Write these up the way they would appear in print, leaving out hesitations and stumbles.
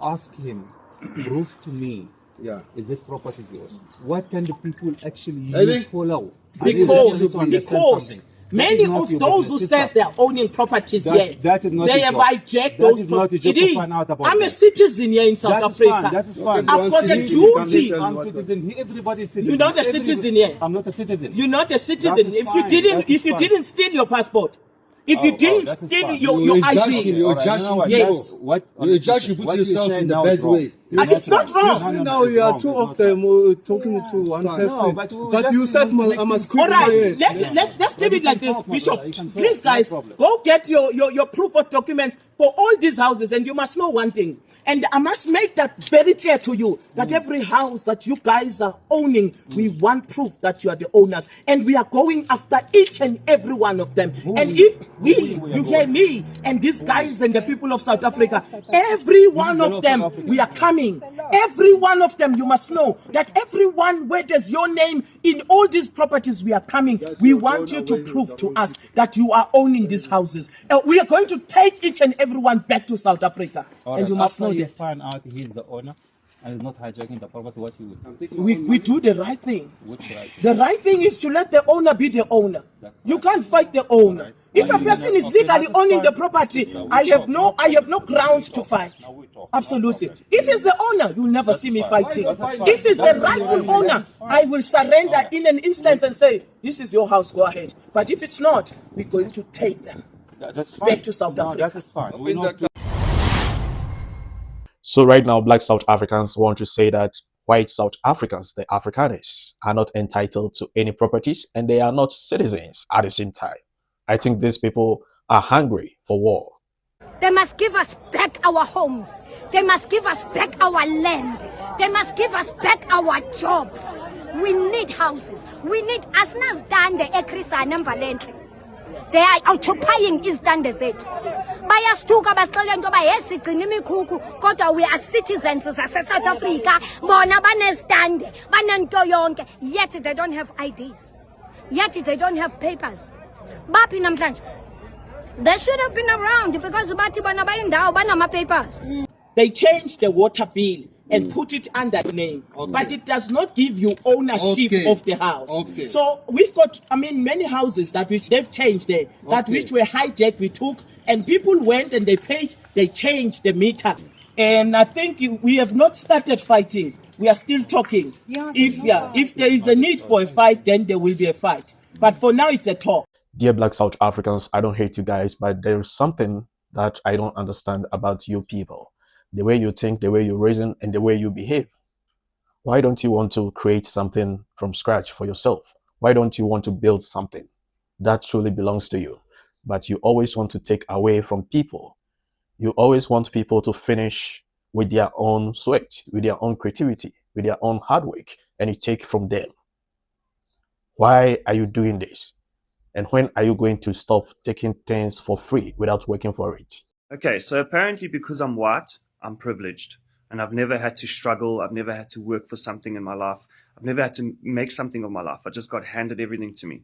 Ask him, prove to me, is this property yours? What can the people actually use for law? Because many of those who says they are owning properties here, they have hijacked those properties. It is. I'm a citizen here in South Africa. That is fine. I've got a duty. I'm a citizen. Everybody is citizen. You're not a citizen here. I'm not a citizen. You're not a citizen. If you didn't steal your passport, if you didn't steal your ID, you're a judge, you put yourself in the bad way. It's not wrong. Now you are two of them talking to one person. But you said I must quit. All right, let's leave it like this, Bishop. Please, guys, go get your proof of documents for all these houses, and you must know one thing. And I must make that very clear to you, that every house that you guys are owning, we want proof that you are the owners. And we are going after each and every one of them. And if you hear me, and these guys and the people of South Africa, every one of them, we are coming. Every one of them, you must know that everyone where there's your name in all these properties, we are coming. We want you to prove to us that you are owning these houses. We are going to take each and everyone back to South Africa. And you must know that. Find out he's the owner and is not hijacking the property. What you would? We do the right thing. Which right? The right thing is to let the owner be the owner. You can't fight the owner. Right. If a person is legally owning the property, I have no grounds to fight. Absolutely. If it's the owner, you'll never see me fighting. If it's the rightful owner, I will surrender in an instant and say, this is your house, go ahead. But if it's not, we're going to take them back to South Africa. That is fine. So right now, Black South Africans want to say that white South Africans, the Afrikaners, are not entitled to any properties and they are not citizens at the same time. I think these people are hungry for war. They must give us back our homes. They must give us back our land. They must give us back our jobs. We need houses. We need asnas dande ekrisa nembalente. They are occupying Eastern Desert. Bayastuka basixelela into yoba yesigcina imikhukhu kodwa we are citizens of South Africa. Bona banestande, banento yonke, yet they don't have IDs. Yet they don't have papers. Bapi namhlanje. They should have been around because bathi bona bayindawo banama papers. They changed the water bill and put it under your name, but it does not give you ownership of the house. So we've got, many houses that which they've changed there, that which were hijacked, we took, and people went and they paid, they changed the meter. And I think we have not started fighting. We are still talking. If there is a need for a fight, then there will be a fight. But for now, it's a talk. Dear Black South Africans, I don't hate you guys, but there's something that I don't understand about you people. The way you think, the way you reason, and the way you behave. Why don't you want to create something from scratch for yourself? Why don't you want to build something that truly belongs to you? But you always want to take away from people. You always want people to finish with their own sweat, with their own creativity, with their own hard work, and you take from them. Why are you doing this? And when are you going to stop taking things for free without working for it? Okay, so apparently because I'm white, I'm privileged, and I've never had to struggle. I've never had to work for something in my life. I've never had to make something of my life. I just got handed everything to me.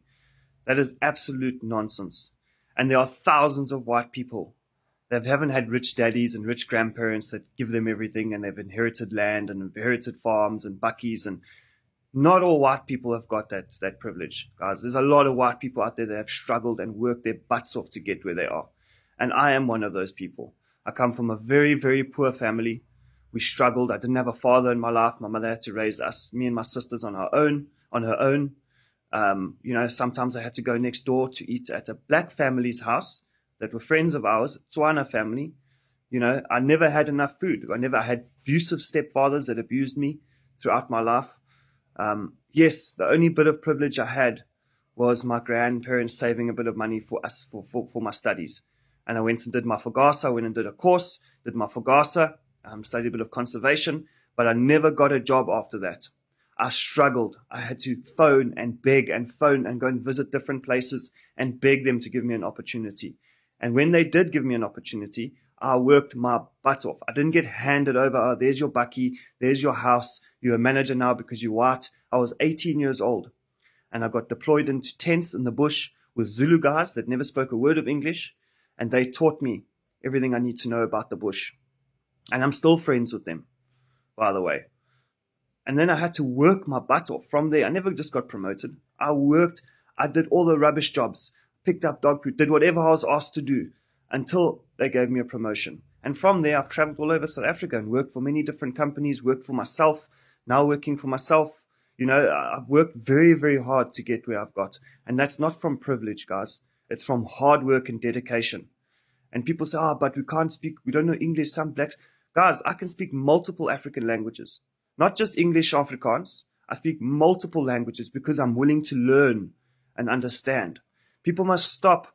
That is absolute nonsense. And there are thousands of white people that haven't had rich daddies and rich grandparents that give them everything, and they've inherited land and inherited farms and buckies, and not all white people have got that privilege, guys. There's a lot of white people out there that have struggled and worked their butts off to get where they are. And I am one of those people. I come from a very, very poor family. We struggled. I didn't have a father in my life. My mother had to raise us, me and my sisters, on her own. Sometimes I had to go next door to eat at a black family's house that were friends of ours, Tswana family. I never had enough food. I had abusive stepfathers that abused me throughout my life. Yes, the only bit of privilege I had was my grandparents saving a bit of money for us for my studies. And I went and did my Fogasa. I went and did a course, did my Fogasa, studied a bit of conservation, but I never got a job after that. I struggled. I had to phone and beg and phone and go and visit different places and beg them to give me an opportunity. And when they did give me an opportunity, I worked my butt off. I didn't get handed over, oh, there's your bucky, there's your house, you're a manager now because you're white. I was 18 years old, and I got deployed into tents in the bush with Zulu guys that never spoke a word of English. And they taught me everything I need to know about the bush. And I'm still friends with them, by the way. And then I had to work my butt off from there. I never just got promoted. I worked, I did all the rubbish jobs, picked up dog food, did whatever I was asked to do until they gave me a promotion. And from there, I've traveled all over South Africa and worked for many different companies, worked for myself, now working for myself. You know, I've worked very, very hard to get where I've got. And that's not from privilege, guys. It's from hard work and dedication. And people say, but we can't speak, we don't know English, some blacks. Guys, I can speak multiple African languages. Not just English, Afrikaans. I speak multiple languages because I'm willing to learn and understand. People must stop,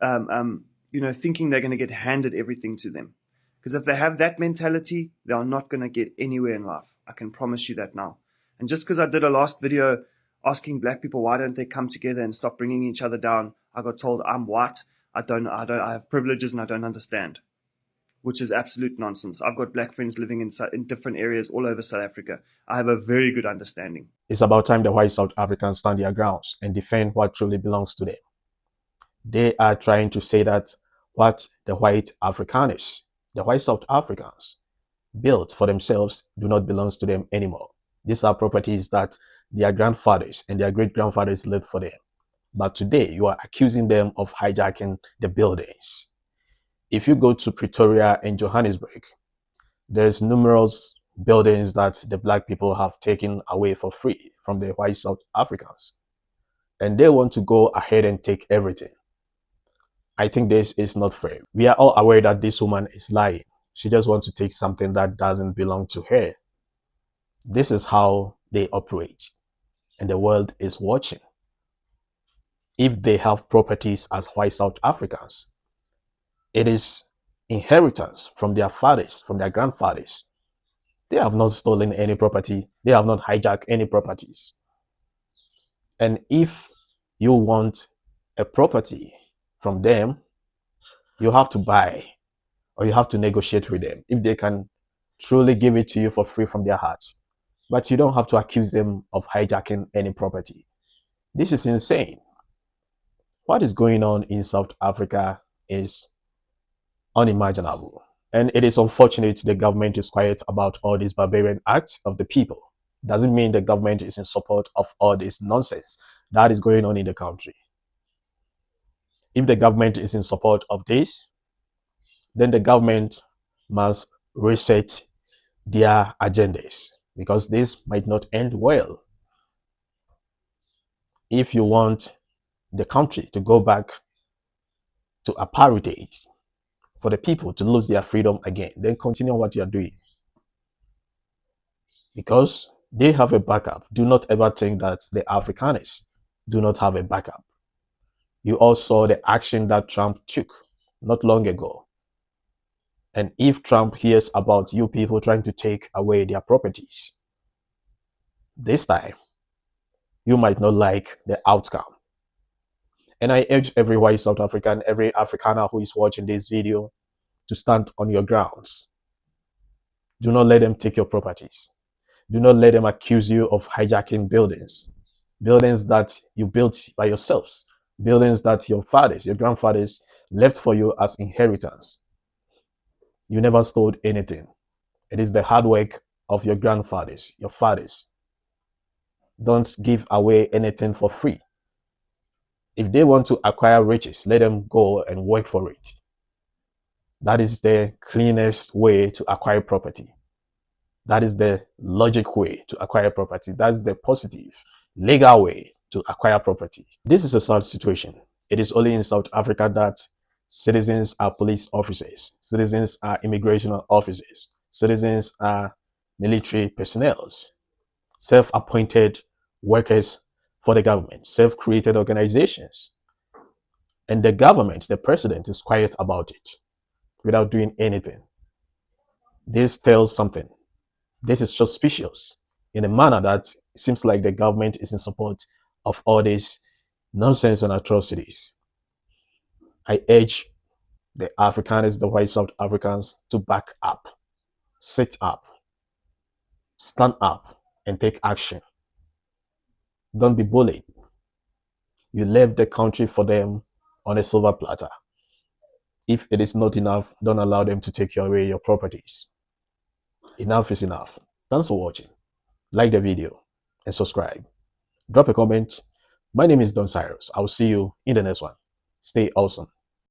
thinking they're going to get handed everything to them. Because if they have that mentality, they are not going to get anywhere in life. I can promise you that now. And just because I did a last video asking black people why don't they come together and stop bringing each other down, I got told I'm white. I have privileges and I don't understand, which is absolute nonsense. I've got black friends living in different areas all over South Africa. I have a very good understanding. It's about time the white South Africans stand their grounds and defend what truly belongs to them. They are trying to say that what the white Afrikaners, the white South Africans, built for themselves do not belong to them anymore. These are properties that their grandfathers and their great-grandfathers lived for them. But today, you are accusing them of hijacking the buildings. If you go to Pretoria and Johannesburg, there's numerous buildings that the black people have taken away for free from the white South Africans. And they want to go ahead and take everything. I think this is not fair. We are all aware that this woman is lying. She just wants to take something that doesn't belong to her. This is how they operate. And the world is watching. If they have properties as white South Africans, it is inheritance from their fathers, from their grandfathers. They have not stolen any property. They have not hijacked any properties. And if you want a property from them, you have to buy or you have to negotiate with them if they can truly give it to you for free from their hearts. But you don't have to accuse them of hijacking any property. This is insane. What is going on in South Africa is unimaginable. And it is unfortunate the government is quiet about all these barbarian acts of the people. Doesn't mean the government is in support of all this nonsense that is going on in the country. If the government is in support of this, then the government must reset their agendas because this might not end well. If you want the country to go back to apartheid, for the people to lose their freedom again, then continue what you are doing. Because they have a backup. Do not ever think that the Afrikaners do not have a backup. You all saw the action that Trump took not long ago. And if Trump hears about you people trying to take away their properties, this time, you might not like the outcome. And I urge every white South African, every Afrikaner who is watching this video to stand on your grounds. Do not let them take your properties. Do not let them accuse you of hijacking buildings. Buildings that you built by yourselves. Buildings that your fathers, your grandfathers left for you as inheritance. You never stole anything. It is the hard work of your grandfathers, your fathers. Don't give away anything for free. If they want to acquire riches, let them go and work for it. That is the cleanest way to acquire property. That is the logic way to acquire property. That's the positive, legal way to acquire property. This is a sad situation. It is only in South Africa that citizens are police officers. Citizens are immigration officers. Citizens are military personnel. Self-appointed workers for the government. Self-created organizations. And the government, the president, is quiet about it without doing anything. This tells something. This is suspicious in a manner that seems like the government is in support of all this nonsense and atrocities. I urge the Afrikaners, the white South Africans, to back up, sit up, stand up, and take action. Don't be bullied. You left the country for them on a silver platter. If it is not enough, don't allow them to take away your properties. Enough is enough. Thanks for watching. Like the video and subscribe. Drop a comment. My name is Don Cyrus. I'll see you in the next one. Stay awesome.